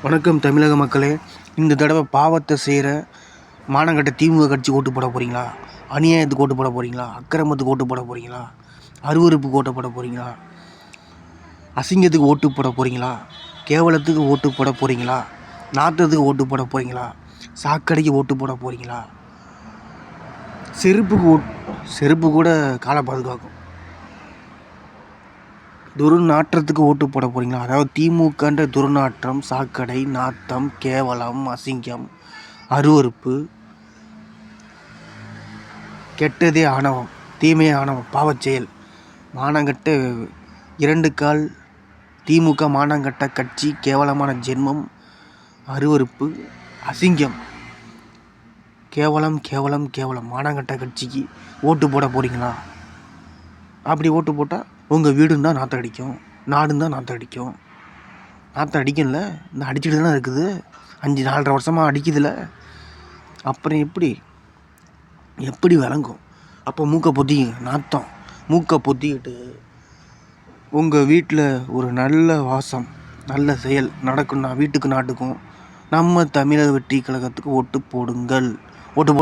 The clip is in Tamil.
வணக்கம் தமிழக மக்களே. இந்த தடவை பாவத்தை செய்கிற மானங்கட்ட திமுக கட்சி ஓட்டு போட போகிறீங்களா? அநியாயத்துக்கு ஓட்டு போட போகிறீங்களா? அக்கிரமத்துக்கு ஓட்டு போட போகிறீங்களா? அருவருப்புக்கு ஓட்டு போட போகிறீங்களா? அசிங்கத்துக்கு ஓட்டு போட போகிறீங்களா? கேவலத்துக்கு ஓட்டு போட போகிறீங்களா? நாற்றத்துக்கு ஓட்டு போட போகிறீங்களா? சாக்கடைக்கு ஓட்டு போட போகிறீங்களா? செருப்பு கூட காலை பாதுகாக்கும். துர்நாற்றத்துக்கு ஓட்டு போட போகிறீங்களா? அதாவது திமுகன்ற துர்நாற்றம், சாக்கடை, நாத்தம், கேவலம், அசிங்கம், அருவருப்பு, கெட்டதே ஆணவம், தீமையே ஆணவம், பாவச்செயல், மானங்கட்ட 2 கால் திமுக மானங்கட்ட கட்சி, கேவலமான ஜென்மம், அருவருப்பு, அசிங்கம், கேவலம் கேவலம் கேவலம் மானங்கட்ட கட்சிக்கு ஓட்டு போட போகிறீங்களா? அப்படி ஓட்டு போட்டால் உங்கள் வீடும் தான் நாற்றம் அடிக்கும், நாடும் தான் நாற்றம் அடிக்கும். நாற்றம் அடிக்கும்ல, இந்த அடிச்சுட்டு தானே இருக்குது. 4.5 வருஷமாக அடிக்குதுல்ல. அப்புறம் எப்படி விளங்கும்? அப்போ மூக்கை பொத்திங்க. நாற்றம் மூக்கை பொத்திக்கிட்டு உங்கள் வீட்டில் ஒரு நல்ல வாசம், நல்ல செயல் நடக்கும்னா வீட்டுக்கு நாட்டுக்கும் நம்ம தமிழக வெற்றி கழகத்துக்கு ஓட்டு போடுங்கள். ஓட்டு